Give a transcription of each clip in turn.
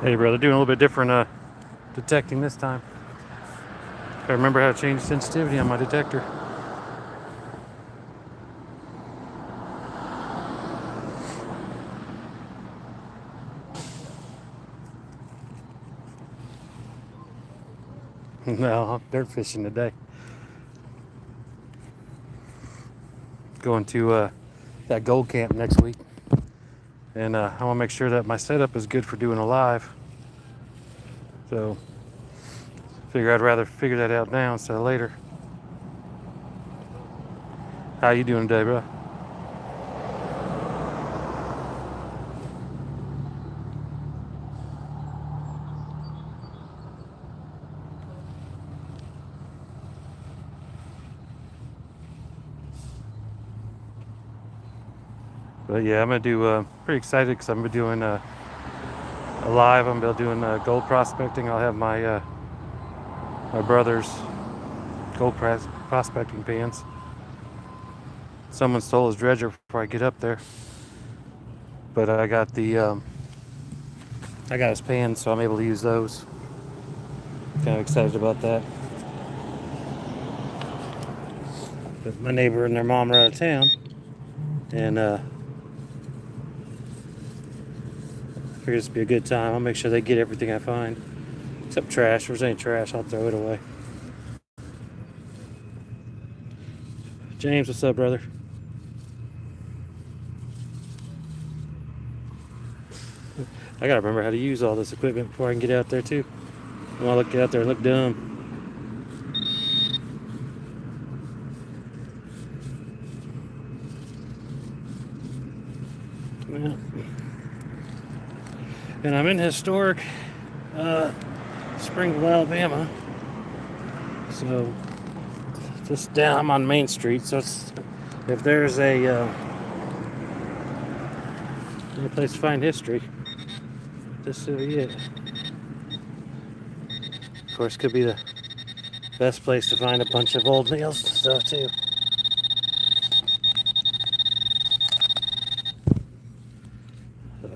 Hey brother, doing a little bit different detecting this time. I remember how to change sensitivity on my detector. No, I'm dirt fishing today. Going to that gold camp next week. And I want to make sure that my setup is good for doing a live. So figure I'd rather figure that out now instead of later. How you doing today, bro? But yeah, I'm gonna do. Pretty excited because I'm gonna be doing a live. I'm gonna be doing gold prospecting. I'll have my brother's gold prospecting pans. Someone stole his dredger before I get up there, but I got I got his pans, so I'm able to use those. Kind of excited about that. But my neighbor and their mom are out of town, and figure this would be a good time. I'll make sure they get everything I find, except trash. If there's any trash, I'll throw it away. James, what's up, brother? I gotta remember how to use all this equipment before I can get out there too. I want to get out there and look dumb. Yeah. And I'm in historic Springville, Alabama. So just down, I'm on Main Street. So it's, if there's a place to find history, this will be it. Of course, could be the best place to find a bunch of old nails and stuff too. So,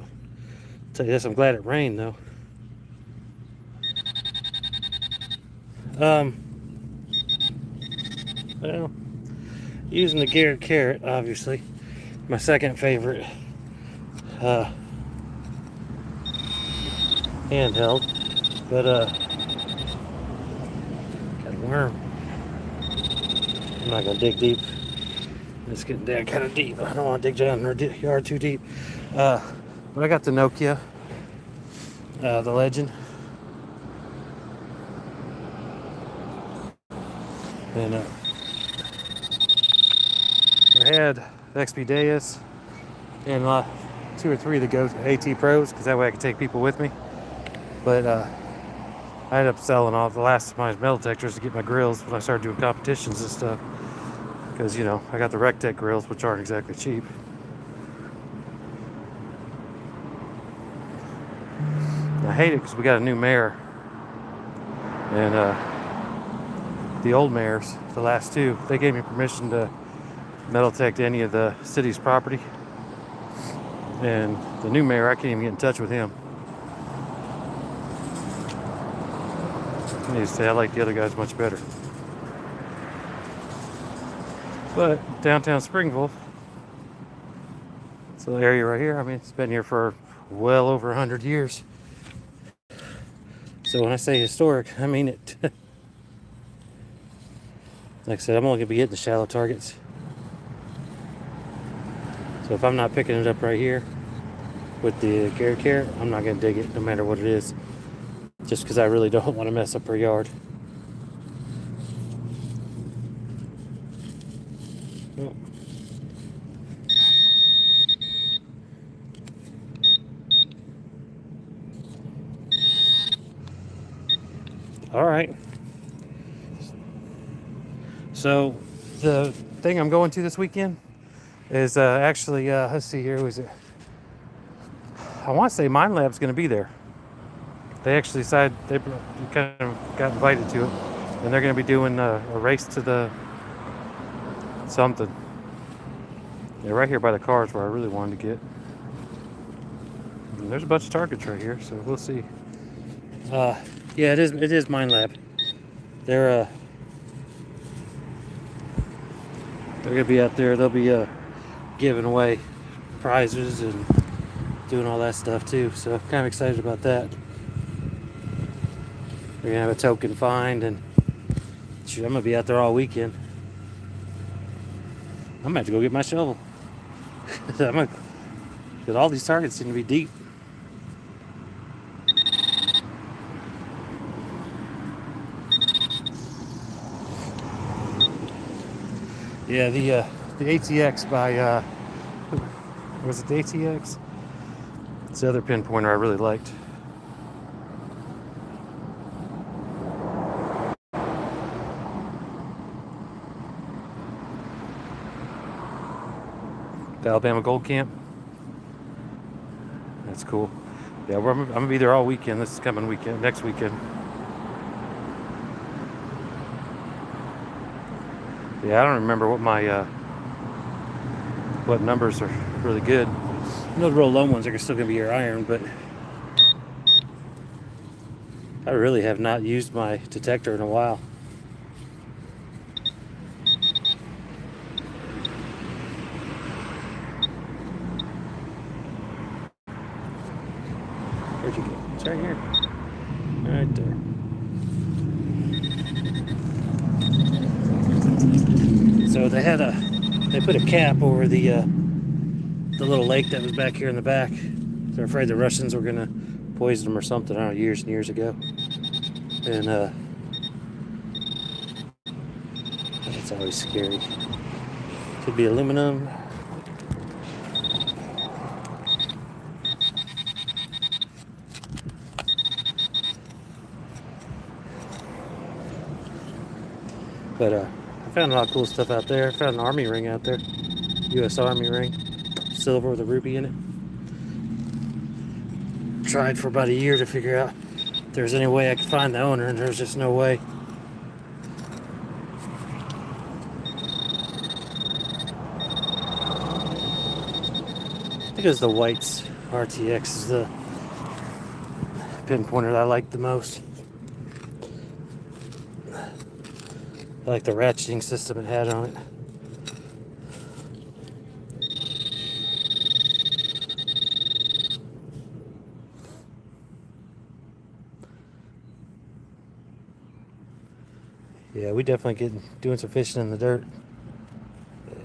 tell you this, I'm glad it rained though. Well, using the Garrett Carrot, obviously, my second favorite handheld, but got a worm. I'm not gonna dig deep. It's getting down kind of deep. I don't want to dig down in our yard too deep. But I got the Nokia, the Legend, and I had the XP Deus and 2 or 3 of the Go AT Pros, because that way I could take people with me. But I ended up selling off the last of my metal detectors to get my grills when I started doing competitions and stuff. Because, you know, I got the Rectech grills, which aren't exactly cheap. I hate it because we got a new mayor. And the old mayors, the last 2, they gave me permission to metal detect any of the city's property. And the new mayor, I can't even get in touch with him. I need to say I like the other guys much better. But downtown Springville, it's the area right here. I mean, it's been here for well over 100 years. So when I say historic, I mean it. Like I said, I'm only gonna be hitting the shallow targets. So if I'm not picking it up right here with the Garrett Carrot, I'm not gonna dig it no matter what it is. Just because I really don't want to mess up her yard. Oh. All right. So the thing I'm going to this weekend is actually, let's see here, who is it? I want to say Mine Lab's going to be there. They actually decided, they kind of got invited to it, and they're going to be doing a race to the something. Yeah, right here by the cars where I really wanted to get. And there's a bunch of targets right here, so we'll see. Yeah, it is Mind Lab. They're gonna be out there. They'll be giving away prizes and doing all that stuff too. So I'm kind of excited about that. We're gonna have a token find, and shoot, I'm gonna be out there all weekend. I'm gonna have to go get my shovel. Because all these targets seem to be deep. Yeah, the ATX by was it the ATX? It's the other pinpointer I really liked. The Alabama Gold Camp. That's cool. Yeah, I'm gonna be there all weekend. This coming weekend, next weekend. Yeah, I don't remember what my what numbers are really good. I know the real low ones are still gonna be your iron, but I really have not used my detector in a while. Where'd you go? It's right here. Right there. So they put a cap over the little lake that was back here in the back. They're afraid the Russians were gonna poison them or something. I don't know, years and years ago. And that's always scary. Could be aluminum. But I found a lot of cool stuff out there. I found an Army ring out there. U.S. Army ring. Silver with a ruby in it. Tried for about a year to figure out if there's any way I could find the owner, and there's just no way. I think it was the White's RTX is the pinpointer that I like the most. I like the ratcheting system it had on it. Yeah, we definitely doing some fishing in the dirt.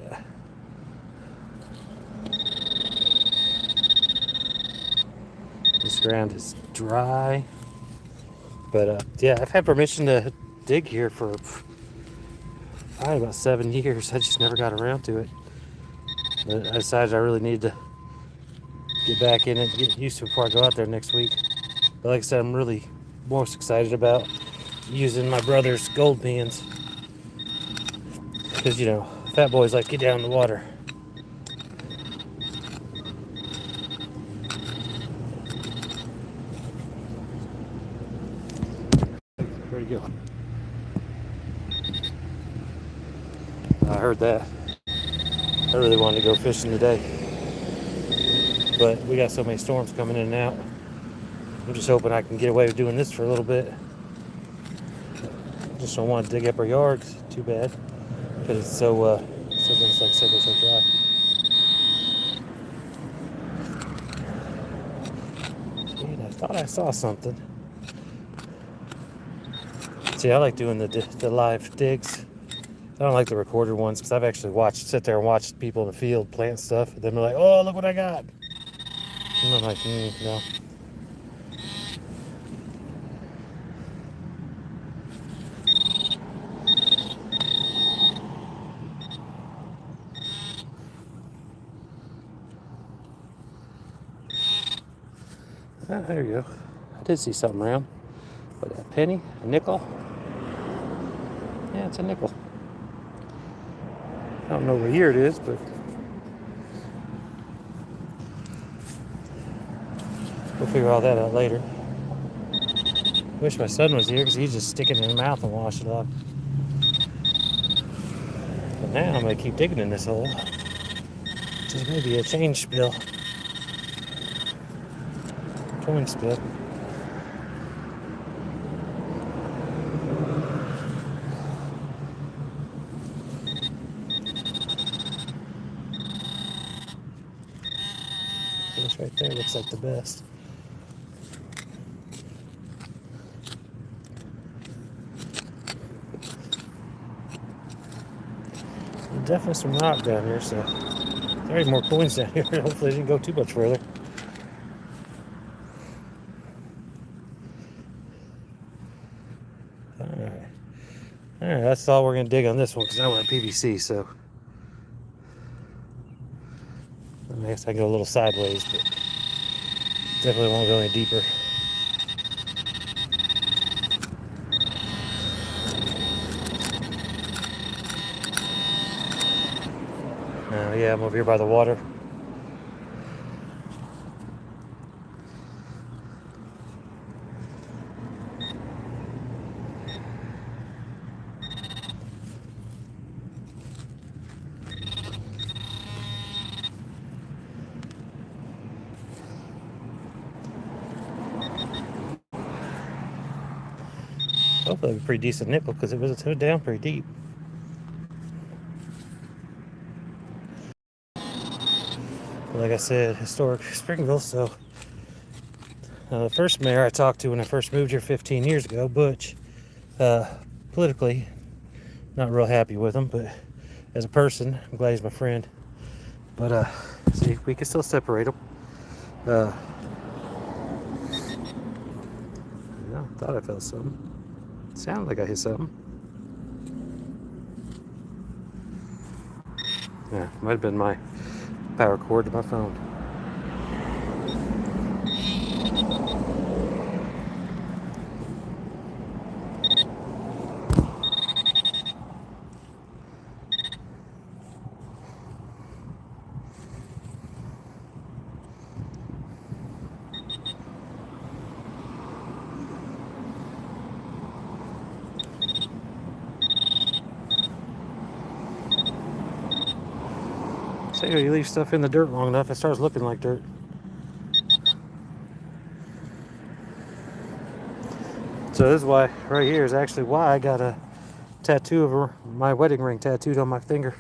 Yeah. This ground is dry. But yeah, I've had permission to dig here for probably about 7 years. I just never got around to it. But I decided I really need to get back in it and get used to it before I go out there next week. But like I said, I'm really most excited about using my brother's gold pans. Because, you know, fat boys like to get down in the water. Where'd he go? I heard that. I really wanted to go fishing today. But we got so many storms coming in and out. I'm just hoping I can get away with doing this for a little bit. Just don't want to dig up our yard too bad. Because it's so, like I said, it's so dry. Dude, I thought I saw something. See, I like doing the live digs. I don't like the recorded ones because I've actually sit there and watched people in the field plant stuff. And then they're like, oh, look what I got. And I'm like, no. Ah, there you go. I did see something around. What, a penny? A nickel? Yeah, it's a nickel. I don't know what year it is, but we'll figure all that out later. Wish my son was here because he'd just stick it in his mouth and wash it off. But now I'm going to keep digging in this hole. Just maybe a change spill. Coin spill. piece right there looks like the best. There's definitely some rock down here, so there are more coins down here. Hopefully it didn't go too much further. Alright. Alright, that's all we're going to dig on this one because now we're at PVC, so I guess I can go a little sideways, but definitely won't go any deeper. Yeah, I'm over here by the water. Hopefully it'll be a pretty decent nickel because it was down pretty deep. Like I said, historic Springville, so the first mayor I talked to when I first moved here 15 years ago, Butch, politically, not real happy with him, but as a person, I'm glad he's my friend. But, see, we can still separate them. Yeah, I thought I felt something. It sounded like I hit something. Yeah, might have been my power cord to my phone. So you leave stuff in the dirt long enough, it starts looking like dirt. So this is why, right here is actually why I got a tattoo of my wedding ring tattooed on my finger.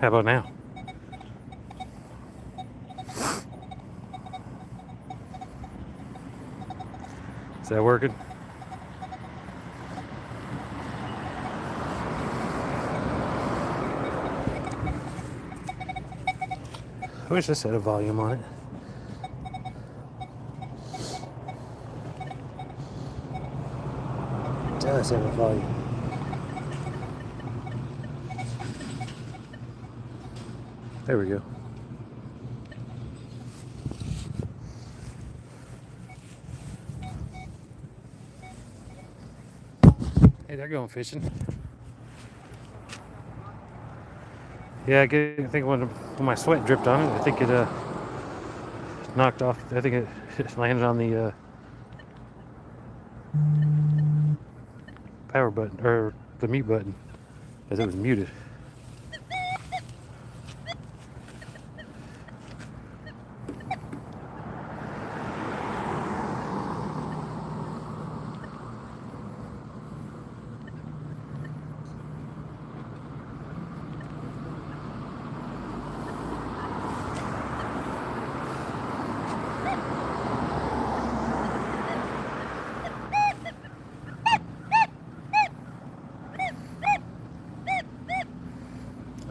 How about now? Is that working? I wish this had a volume on it. It does have a volume. There we go. Hey, they're going fishing. Yeah, I think when my sweat dripped on it, I think it knocked off. I think it landed on the power button or the mute button as it was muted.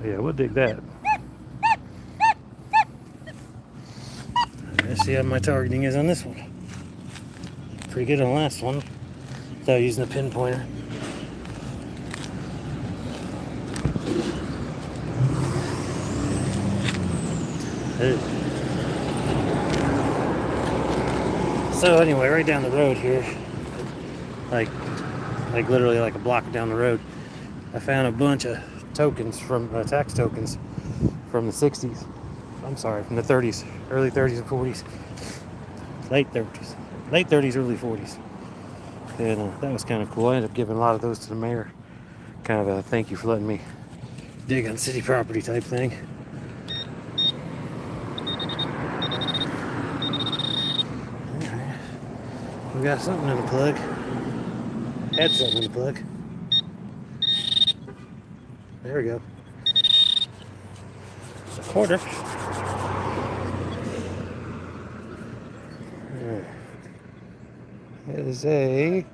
Yeah, we'll dig that. Let's see how my targeting is on this one. Pretty good on the last one without using the pinpointer. So anyway, right down the road here, like literally like a block down the road, I found a bunch of tokens from tax tokens from the 60s. I'm sorry, from the 30s, early 30s and 40s, late 30s, early 40s. And that was kind of cool. I ended up giving a lot of those to the mayor. Kind of a thank you for letting me dig on city property type thing. Alright. We got something in the plug. Had something in the plug. There we go. A quarter. It is a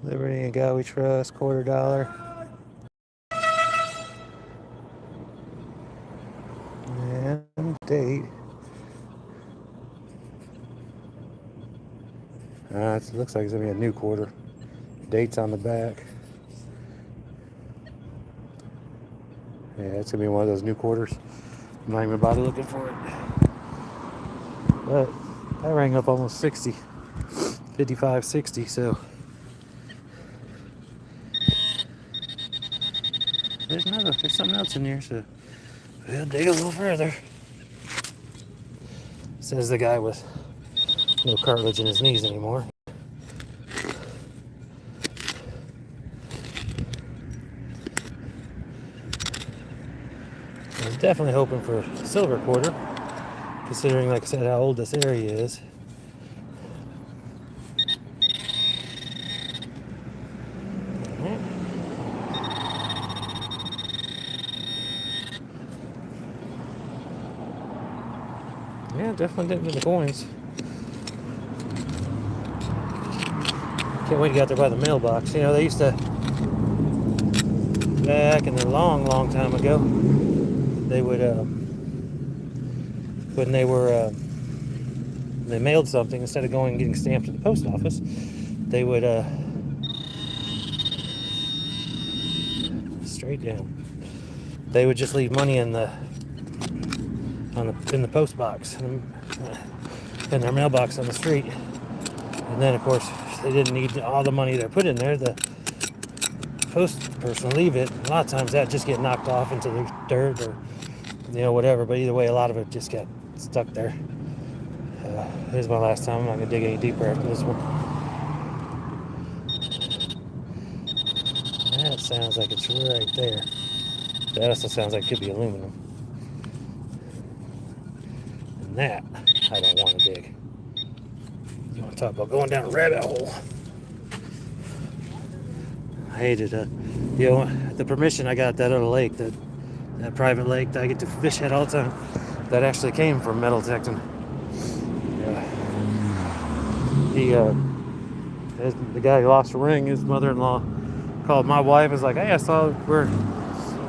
Liberty and Gowie Trust $quarter. And date. It looks like it's gonna be a new quarter. Dates on the back. Yeah, it's gonna be one of those new quarters. I'm not even bother looking for it. But that rang up almost 60. 55, 60, so there's something else in here, so we'll dig a little further. Says the guy with no cartilage in his knees anymore. I was definitely hoping for a silver quarter, considering, like I said, how old this area is. Yeah, definitely didn't get the coins. Can't wait to get out there by the mailbox. You know, they used to, back in the long time ago, they would, when they mailed something, instead of going and getting stamped at the post office, they would, straight down. They would just leave money in the post box, in their mailbox on the street. And then, of course, they didn't need all the money they put in there. The post person would leave it. A lot of times that just get knocked off into the dirt or, you know, whatever. But either way, a lot of it just got stuck there. This is my last time. I'm not gonna dig any deeper after this one. That sounds like it's right there. That also sounds like it could be aluminum. And that I don't want to dig. You want to talk about going down a rabbit hole? I hated the permission I got at that other lake, that private lake that I get to fish at all the time. That actually came from metal detecting. The guy who lost a ring, his mother-in-law called my wife. Was like, "Hey, I saw where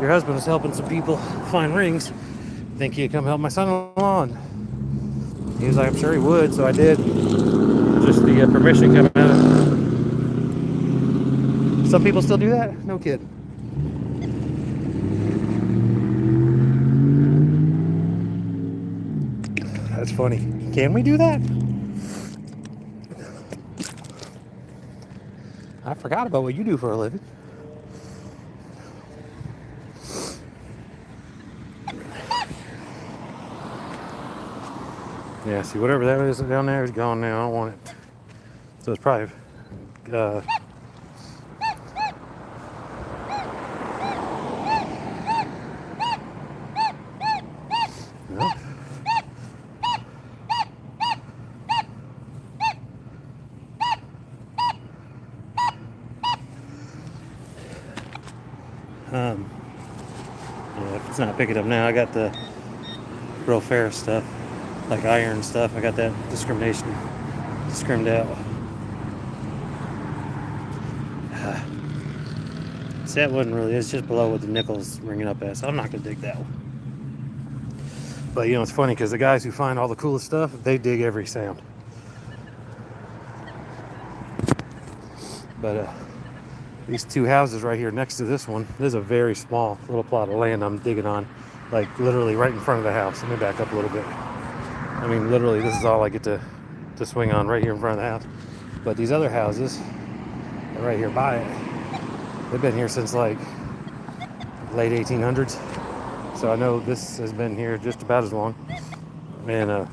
your husband was helping some people find rings. Think you'd come help my son-in-law?" And he was like, "I'm sure he would." So I did. Just the permission coming out of it. Some people still do that? No kidding. That's funny. Can we do that? I forgot about what you do for a living. Yeah, see, whatever that is down there is gone now. I don't want it. So it's probably no. Yeah, if it's not picking up now, I got the real fair stuff, like iron stuff. I got that discrimination scrimmed out. See, that wasn't really, it's just below what the nickel's ringing up at, so I'm not gonna dig that one. But it's funny because the guys who find all the coolest stuff, they dig every sound. But these two houses right here next to this one, this is a very small little plot of land I'm digging on, like literally right in front of the house. Let me back up a little bit. I mean, literally, this is all I get to swing on right here in front of the house. But these other houses are right here by it. They've been here since like late 1800s. So I know this has been here just about as long. And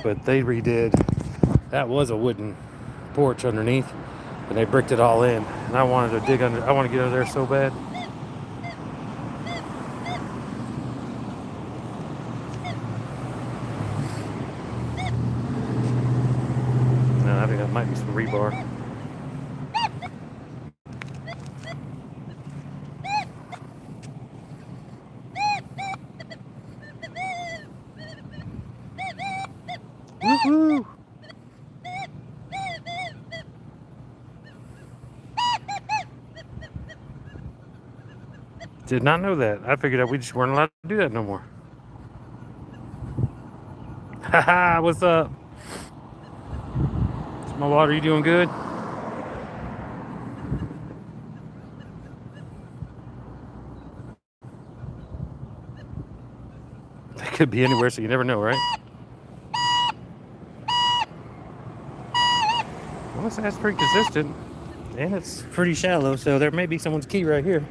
but they redid, that was a wooden porch underneath, and they bricked it all in. And I wanted to dig under, I want to get under there so bad. No, I think that might be some rebar. Woohoo! Did not know that. I figured out we just weren't allowed to do that no more. Haha, what's up? My water, you doing good? It could be anywhere, so you never know, right? I want to say that's pretty consistent. And it's pretty shallow, so there may be someone's key right here.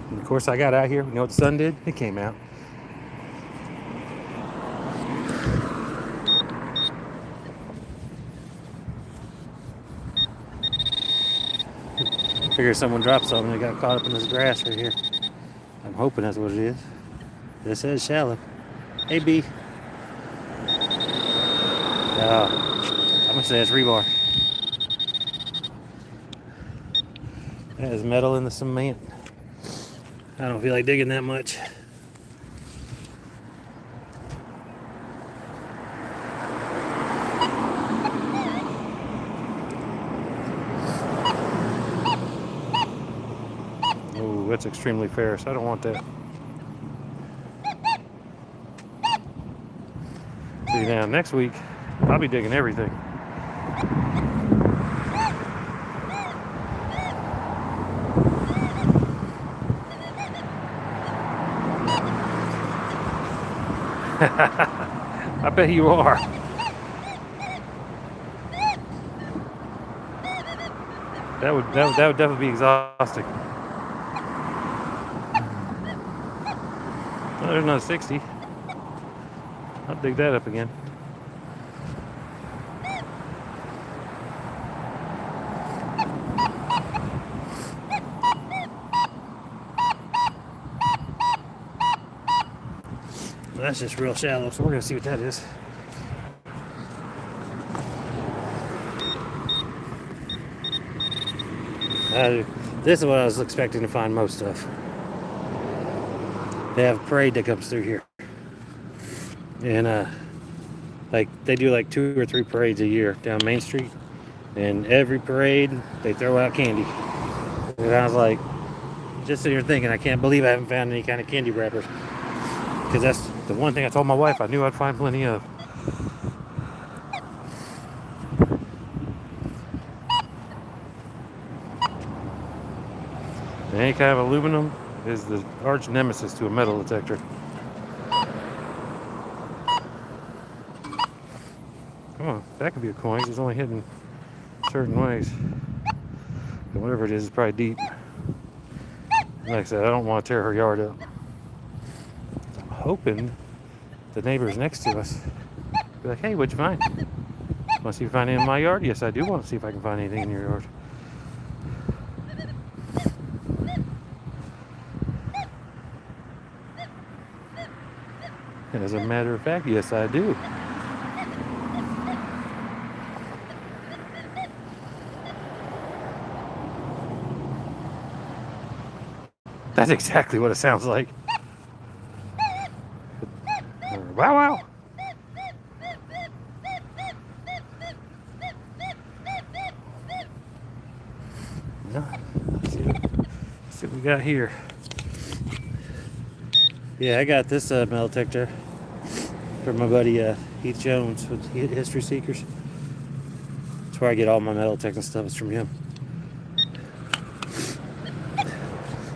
And of course, I got out here. You know what the sun did? It came out. Figure someone dropped something and got caught up in this grass right here. I'm hoping that's what it is. It says shallow. Hey, B. I'm gonna say it's rebar. That is metal in the cement. I don't feel like digging that much. Oh, that's extremely ferrous. I don't want that. See, now next week, I'll be digging everything. I bet you are. That would definitely be exhausting. Well, there's another 60. I'll dig that up again. That's just real shallow, so we're gonna see what that is. This is what I was expecting to find most of. They have a parade that comes through here, and like they do like 2 or 3 parades a year down Main Street, and every parade they throw out candy. And I was like, just sitting here thinking, I can't believe I haven't found any kind of candy wrappers, because that's the one thing I told my wife I knew I'd find plenty of. And any kind of aluminum is the arch nemesis to a metal detector. Come on, that could be a coin. It's only hidden certain ways. And whatever it is probably deep. Like I said, I don't want to tear her yard up. I'm hoping the neighbors next to us be like, hey, what'd you find? Want to see if you find anything in my yard? Yes, I do want to see if I can find anything in your yard. As a matter of fact, yes, I do. That's exactly what it sounds like. Wow, wow. No, let's see what we got here. Yeah, I got this metal detector from my buddy Heath Jones with History Seekers. That's where I get all my metal detecting stuff, is from him.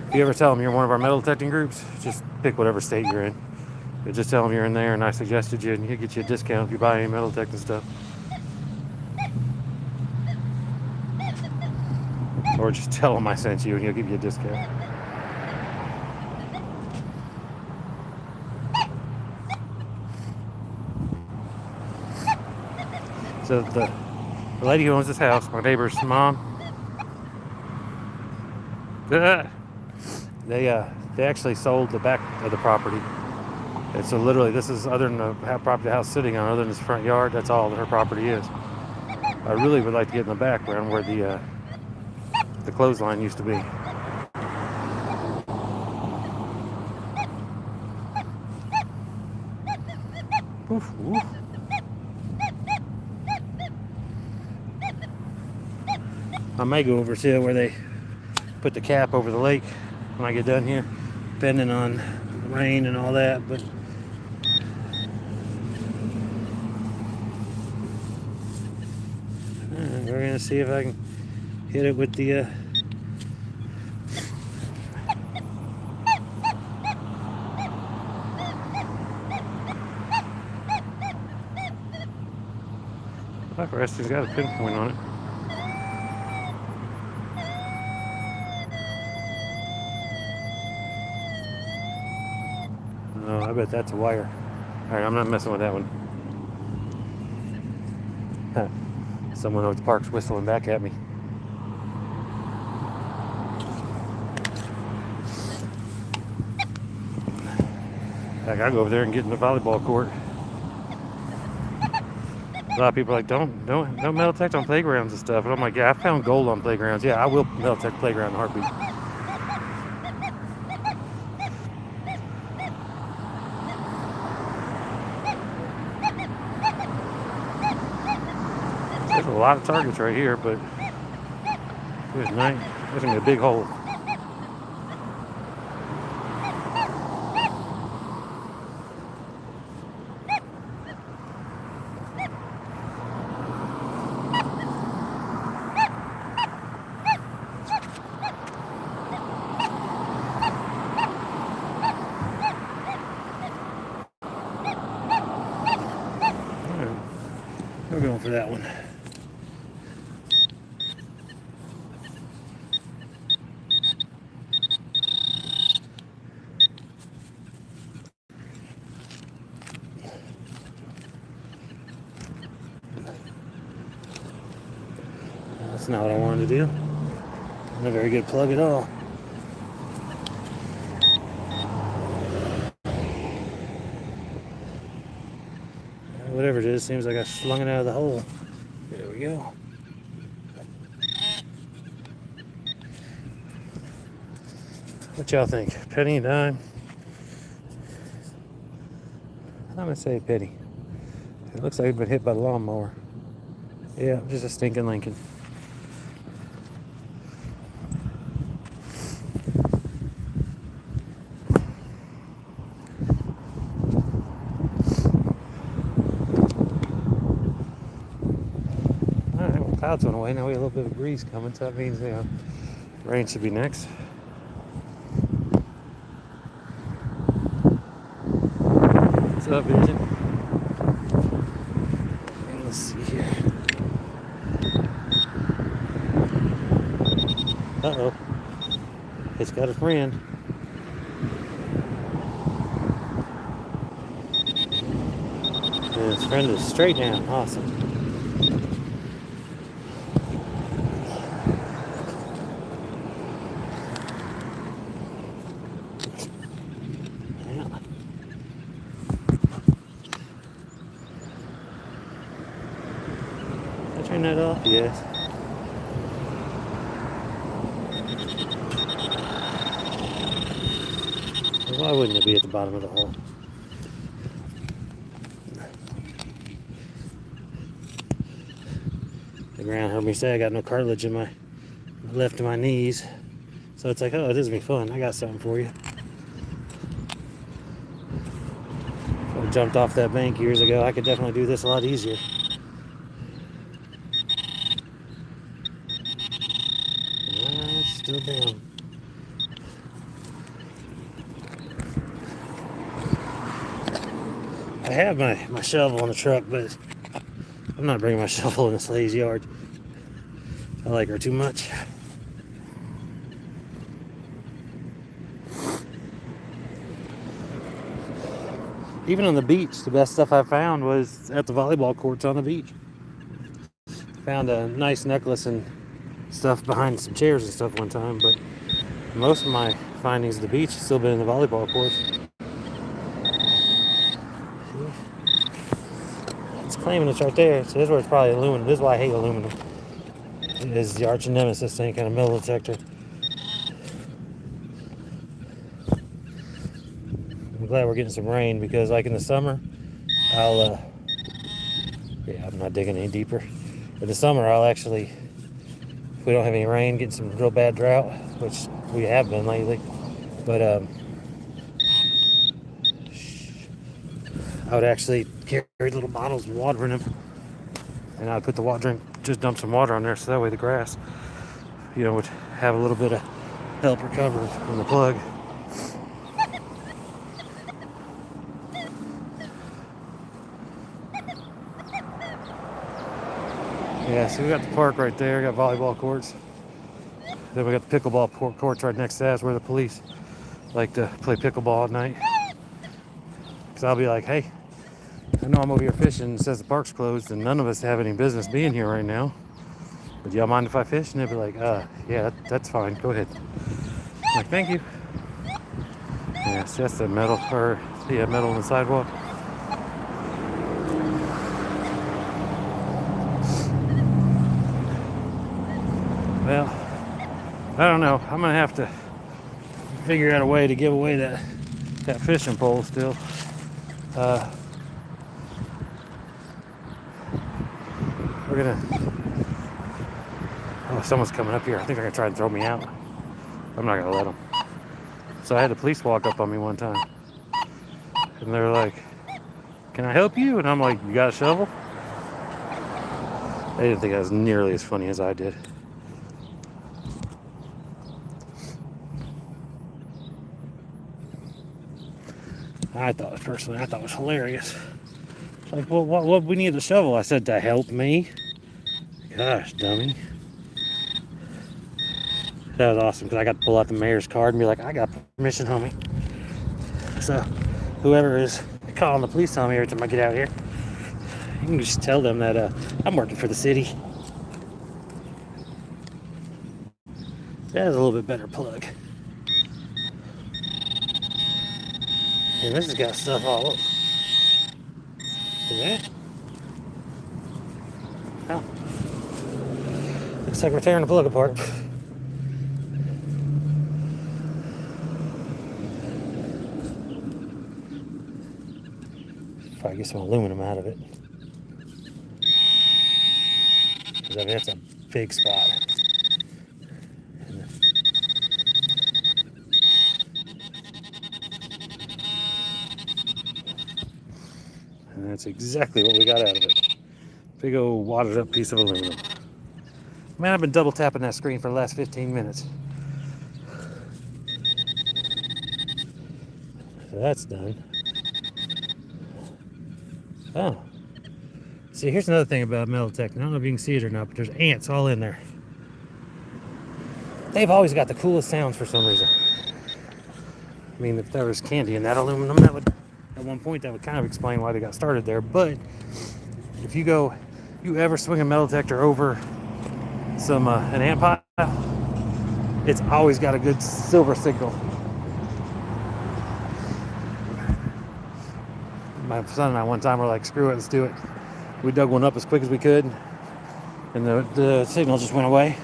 If you ever tell them you're in one of our metal detecting groups, just pick whatever state you're in. But just tell them you're in there and I suggested you, and he'll get you a discount if you buy any metal detecting stuff. Or just tell him I sent you and he'll give you a discount. So the lady who owns this house, my neighbor's mom, they actually sold the back of the property. And so literally this is, other than the property the house is sitting on, other than this front yard, that's all that her property is. I really would like to get in the background where the clothesline used to be. Oof, oof. I may go over to where they put the cap over the lake when I get done here, depending on rain and all that. But we're gonna see if I can hit it with the Black Resting's got a pinpoint on it. No, I bet that's a wire. Alright, I'm not messing with that one. Someone over the park's whistling back at me. Heck, I'll go over there and get in the volleyball court. A lot of people are like, don't metal detect on playgrounds and stuff. And I'm like, yeah, I found gold on playgrounds. Yeah, I will metal detect playground in a heartbeat. There's a lot of targets right here, but there's gonna be a big hole. We're going for that one. That's not what I wanted to do. Not a very good plug at all. Whatever it is, seems like I slung it out of the hole. There we go. What y'all think? Penny, dime? I'm gonna say a penny. It looks like it's been hit by the lawnmower. Yeah, just a stinking Lincoln. Alright, well, clouds went away. Now we have a little bit of breeze coming, so that means, rain should be next. What's up, Vision? Let's see here. Uh-oh. It's got a friend. And his friend is straight down. Awesome. Yeah. Did I turn that off? Yes. Why wouldn't it be at the bottom of the hole? The ground heard me say I got no cartilage in my left of my knees. So it's like, oh, this is gonna be fun. I got something for you. If I jumped off that bank years ago, I could definitely do this a lot easier. Still down. I have my shovel in the truck, but I'm not bringing my shovel in this lady's yard. I like her too much. Even on the beach, the best stuff I found was at the volleyball courts on the beach. Found a nice necklace and stuff behind some chairs and stuff one time, but most of my findings at the beach have still been in the volleyball courts. It's claiming it's right there, so this is where it's probably aluminum. This is why I hate aluminum. It is the arch nemesis, any kind of metal detector. I'm glad we're getting some rain because, like in the summer, I'm not digging any deeper. In the summer, I'll actually, if we don't have any rain, get some real bad drought, which we have been lately. But I would actually carry little bottles of water in them, and I'd put the water, just dump some water on there, so that way the grass, would have a little bit of help recover from the plug. Yeah, so we got the park right there, got volleyball courts. Then we got the pickleball courts right next to that, where the police like to play pickleball at night. Because I'll be like, hey, I know I'm over here fishing and it says the park's closed and none of us have any business being here right now. But y'all mind if I fish? And they'll be like, yeah, that's fine, go ahead. I'm like, thank you. Yeah, so that's the metal, metal on the sidewalk. Well, I don't know. I'm gonna have to figure out a way to give away that fishing pole still. We're gonna. Oh, someone's coming up here. I think they're gonna try and throw me out. I'm not gonna let them. So I had the police walk up on me one time, and they're like, "Can I help you?" And I'm like, "You got a shovel?" They didn't think I was nearly as funny as I did. I thought it was hilarious. Like, well, what we need a shovel? I said, to help me. Gosh, dummy. That was awesome because I got to pull out the mayor's card and be like, I got permission, homie. So, whoever is calling the police on me every time I get out here, you can just tell them that I'm working for the city. That is a little bit better plug. And this has got stuff all over. See that? Oh. Looks like we're tearing the plug apart. Probably get some aluminum out of it. 'Cause, I mean, that's a big spot. And that's exactly what we got out of it. Big old wadded up piece of aluminum. Man, I've been double tapping that screen for the last 15 minutes. So that's done. Oh. See, here's another thing about Metaltech. I don't know if you can see it or not, but there's ants all in there. They've always got the coolest sounds for some reason. I mean, if there was candy in that aluminum, that would, at one point, that would kind of explain why they got started there. But if you ever swing a metal detector over an ant pile, it's always got a good silver signal. My son and I one time were like, screw it, let's do it. We dug one up as quick as we could, and the signal just went away.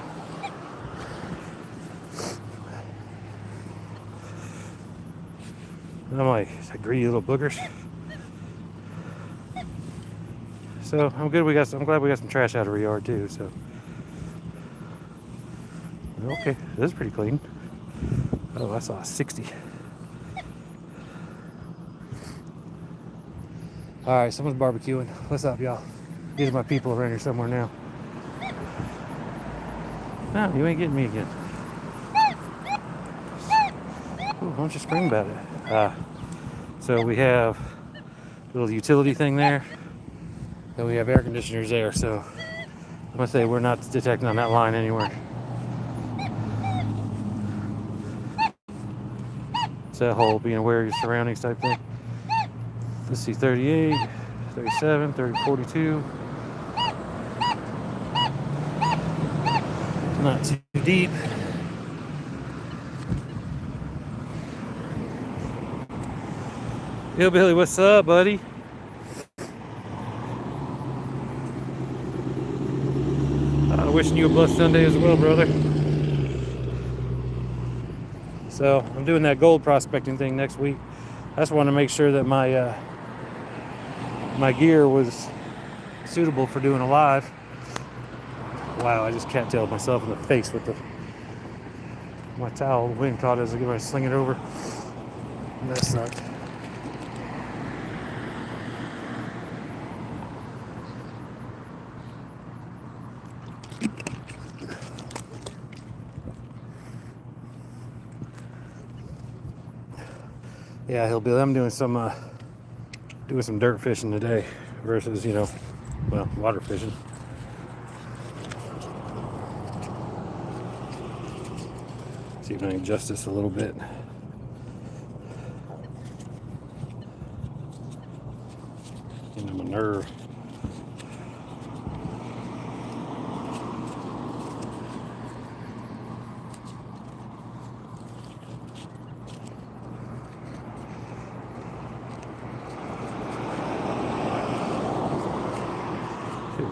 And I'm like, greedy little boogers. So I'm glad we got some trash out of our yard too. So okay, this is pretty clean. Oh, I saw a 60. All right, someone's barbecuing. What's up, y'all? These are my people around here somewhere now. No, you ain't getting me again. Ooh, why don't you scream about it? So we have a little utility thing there. And we have air conditioners there. So I'm gonna say we're not detecting on that line anywhere. It's that whole being aware of your surroundings type thing. Let's see, 38, 37, 30, 42. Not too deep. Hillbilly, what's up, buddy? Wishing you a blessed Sunday as well, brother. So I'm doing that gold prospecting thing next week. I just want to make sure that my my gear was suitable for doing a live. Wow, I just cattailed myself in the face with my towel. The wind caught it as I get ready to sling it over. That sucked. Yeah, Hillbilly, I'm doing some dirt fishing today versus, water fishing. See if I can adjust this a little bit. Getting on my nerve.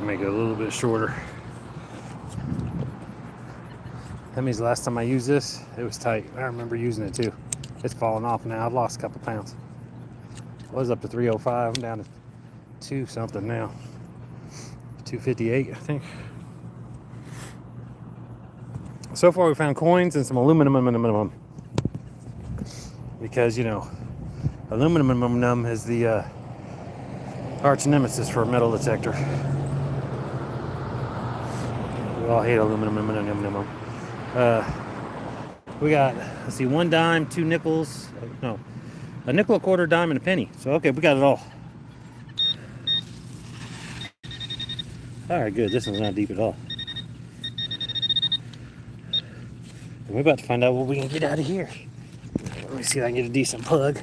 Make it a little bit shorter. That means the last time I used this, it was tight. I remember using it too. It's falling off now. I've lost a couple pounds. I was up to 305. I'm down to 2 something now. 258, I think. So far, we found coins and some aluminum. Because aluminum is the arch nemesis for a metal detector. We all hate aluminum. We got, let's see, 1 dime, 2 nickels. No, a nickel, a quarter, dime, and a penny. So, okay, we got it all. All right, good. This one's not deep at all. And we're about to find out what we can get out of here. Let me see if I can get a decent plug.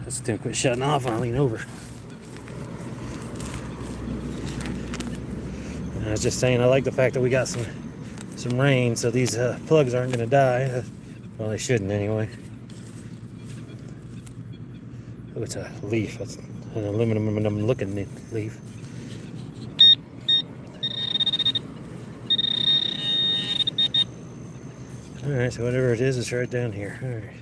Let's quit shutting off and I'll lean over. And I was just saying, I like the fact that we got some rain, so these plugs aren't going to die. Well, they shouldn't anyway. Oh, it's a leaf. That's an aluminum looking leaf. Alright, so whatever it is, it's right down here. Alright.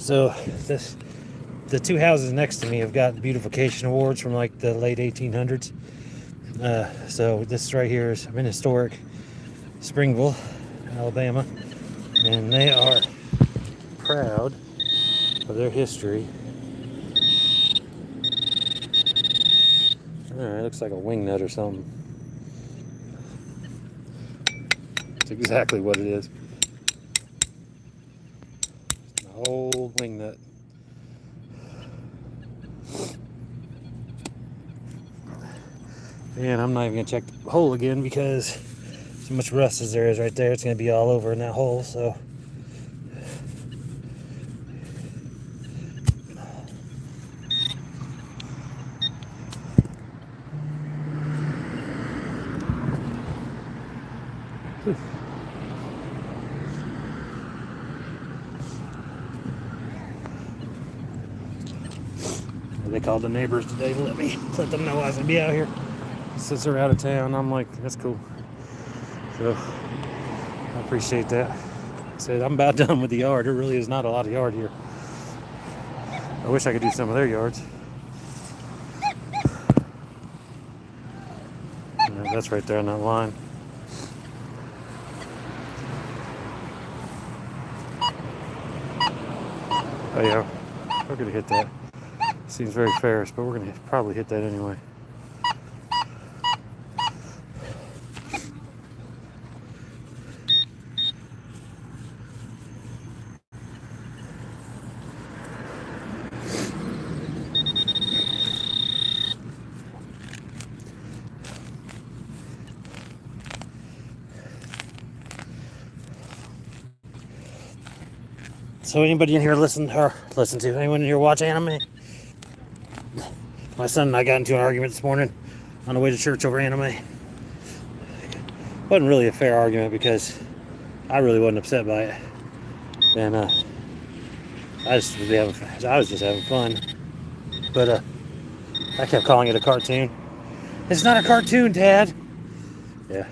So the two houses next to me have got beautification awards from like the late 1800s. So this right here is, I'm in historic Springville, Alabama, and they are proud of their history. Alright, looks like a wing nut or something. It's exactly what it is. An old wing nut. And I'm not even gonna check the hole again because so much rust as there is right there, it's gonna be all over in that hole, so. They called the neighbors today to let them know I was gonna be out here. Since they're out of town, I'm like, that's cool. So I appreciate that. I said I'm about done with the yard. There really is not a lot of yard here. I wish I could do some of their yards. That's right there on that line. Oh yeah, we're gonna hit that. Seems very Ferris, but we're gonna probably hit that anyway. So anybody in here listen to anyone in here watch anime? My son and I got into an argument this morning on the way to church over anime. Wasn't really a fair argument because I really wasn't upset by it, and I was just having fun. But I kept calling it a cartoon. It's not a cartoon, Dad. Yeah,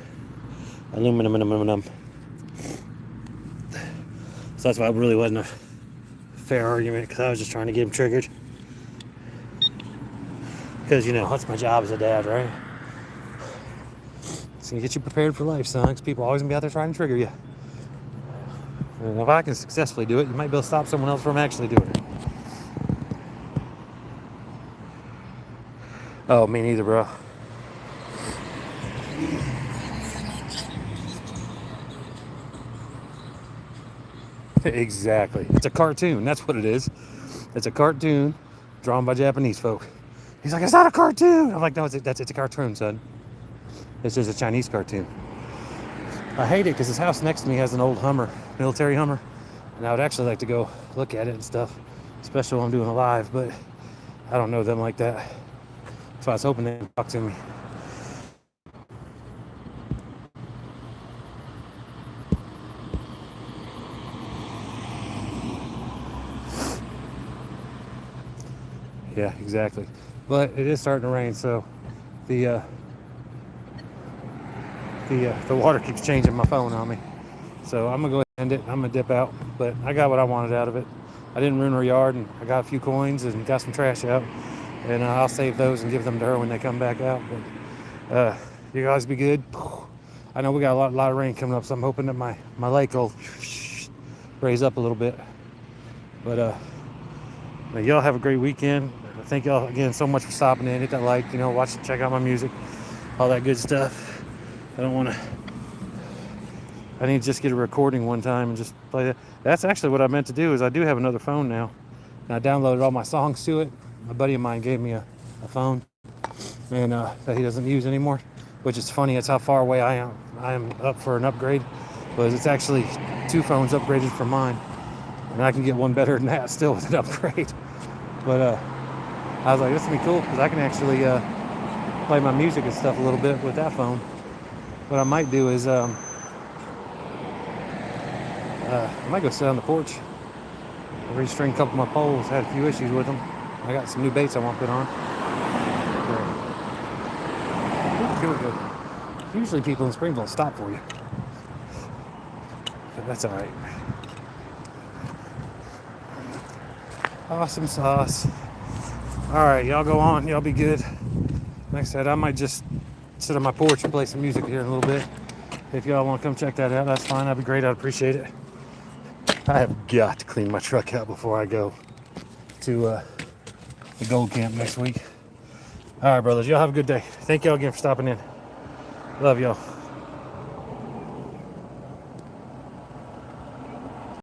aluminum. So that's why it really wasn't a fair argument, because I was just trying to get him triggered. Because, you know, that's my job as a dad, right? It's going to get you prepared for life, son, because people are always going to be out there trying to trigger you. And if I can successfully do it, you might be able to stop someone else from actually doing it. Oh, me neither, bro. Exactly. It's a cartoon. That's what it is. It's a cartoon drawn by Japanese folk. He's like, it's not a cartoon. I'm like, no, it's a cartoon, son. It's just a Chinese cartoon. I hate it because this house next to me has an old Hummer, military Hummer, and I would actually like to go look at it and stuff, especially when I'm doing a live, but I don't know them like that. So I was hoping they'd talk to me. Yeah, exactly. But it is starting to rain, so the water keeps changing my phone on me. So I'm gonna go ahead and end it. I'm gonna dip out, but I got what I wanted out of it. I didn't ruin her yard, and I got a few coins and got some trash out, and I'll save those and give them to her when they come back out. But you guys be good. I know we got a lot of rain coming up, so I'm hoping that my lake will raise up a little bit. But y'all have a great weekend. Thank y'all again so much for stopping in. Hit that like, check out my music, all that good stuff. I need to just get a recording one time and just play that. That's actually what I meant to do. Is I do have another phone now, and I downloaded all my songs to it. A buddy of mine gave me a phone, and that he doesn't use anymore, which is funny. It's how far away I am up for an upgrade, but it's actually 2 phones upgraded from mine, and I can get one better than that still with an upgrade. But I was like, this would be cool because I can actually play my music and stuff a little bit with that phone. What I might do is I might go sit on the porch, restring a couple of my poles. I had a few issues with them. I got some new baits I want to put on. Usually people in Springville stop for you, but that's all right. Awesome sauce. All right, y'all go on. Y'all be good. Like I said, I might just sit on my porch and play some music here in a little bit. If y'all want to come check that out, that's fine. That'd be great. I'd appreciate it. I have got to clean my truck out before I go to the gold camp next week. All right, brothers. Y'all have a good day. Thank y'all again for stopping in. Love y'all.